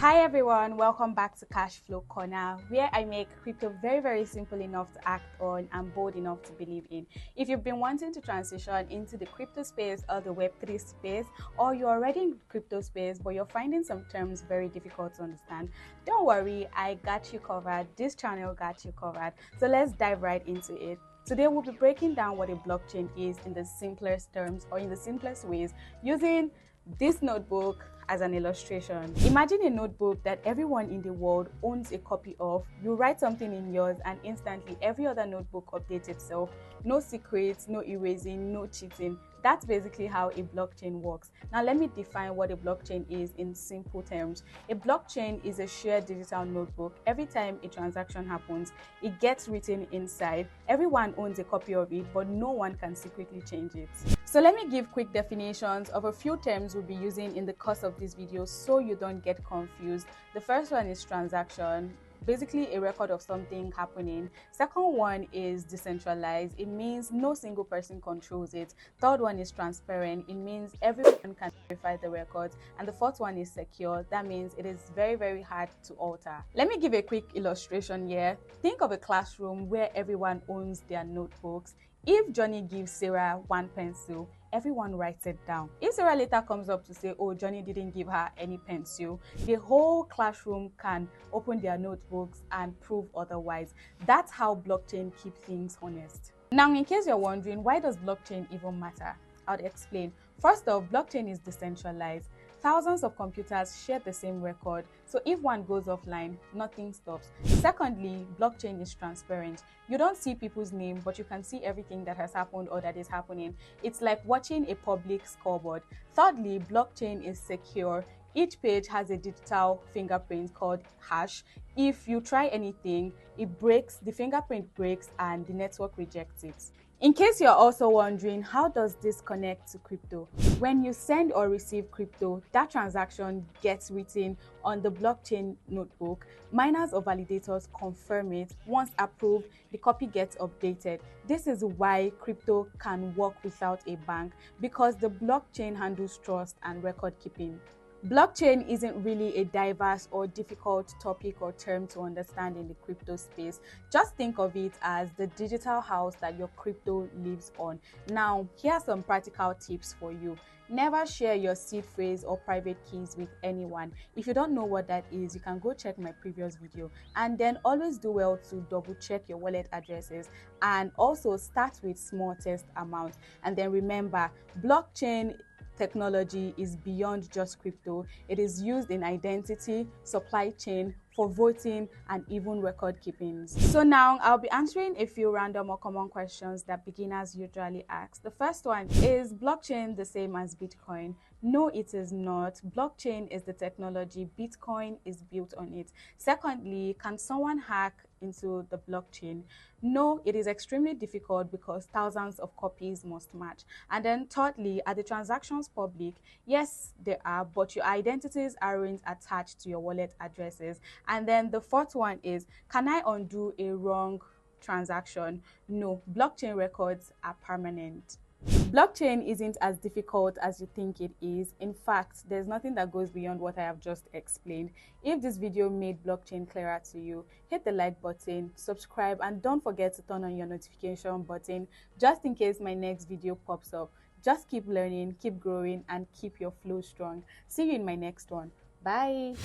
Hi everyone, welcome back to Cash Flow Corner, where I make crypto very simple enough to act on and bold enough to believe in. If you've been wanting to transition into the crypto space or the Web3 space, or you're already in crypto space but you're finding some terms very difficult to understand, don't worry, I got you covered. This channel got you covered. So let's dive right into it. Today we'll be breaking down what a blockchain is in the simplest terms or in the simplest ways using this notebook as an illustration. Imagine a notebook that everyone in the world owns a copy of. You write something in yours and instantly every other notebook updates itself. No secrets, no erasing, no cheating. That's basically how a blockchain works. Now let me define what a blockchain is in simple terms. A blockchain is a shared digital notebook. Every time a transaction happens, it gets written inside. Everyone owns a copy of it, but no one can secretly change it. So let me give quick definitions of a few terms we'll be using in the course of this video so you don't get confused. The first one is transaction. Basically a record of something happening. Second one is decentralized. It means no single person controls it. Third one is transparent. It means everyone can verify the records. And the fourth one is secure. That means it is very hard to alter. Let me give a quick illustration here. Think of a classroom where everyone owns their notebooks. If Johnny gives Sarah one pencil, everyone writes it down. If Sarah later comes up to say, oh, Johnny didn't give her any pencil, the whole classroom can open their notebooks and prove otherwise. That's how blockchain keeps things honest. Now, in case you're wondering, why does blockchain even matter? I'll explain. First off, blockchain is decentralized. Thousands of computers share the same record, so if one goes offline, nothing stops. Secondly, blockchain is transparent. You don't see people's name, but you can see everything that has happened or that is happening. It's like watching a public scoreboard. Thirdly, blockchain is secure. Each page has a digital fingerprint called hash. If you try anything, it breaks, the fingerprint breaks and the network rejects it. In case you're also wondering, how does this connect to crypto? When you send or receive crypto, that transaction gets written on the blockchain notebook. Miners or validators confirm it. Once approved, the copy gets updated. This is why crypto can work without a bank, because the blockchain handles trust and record keeping. Blockchain isn't really a diverse or difficult topic or term to understand in the crypto space. Just think of it as the digital house that your crypto lives on. Now, here are some practical tips for you. Never share your seed phrase or private keys with anyone. If you don't know what that is, you can go check my previous video. And then always do well to double check your wallet addresses, and also start with small test amounts. And then remember, blockchain technology is beyond just crypto. It is used in identity, supply chain, for voting, and even record keeping. So now I'll be answering a few random or common questions that beginners usually ask. The first one is blockchain the same as Bitcoin? No, it is not. Blockchain is the technology. Bitcoin is built on it. Secondly, can someone hack into the blockchain? No, it is extremely difficult because thousands of copies must match. And then thirdly, are the transactions public? Yes, they are, but your identities aren't attached to your wallet addresses. And then the fourth one is, can I undo a wrong transaction? No, blockchain records are permanent. Blockchain isn't as difficult as you think it is. In fact, there's nothing that goes beyond what I have just explained. If this video made blockchain clearer to you, hit the like button, subscribe, and don't forget to turn on your notification button just in case my next video pops up. Just keep learning, keep growing, and keep your flow strong. See you in my next one. Bye.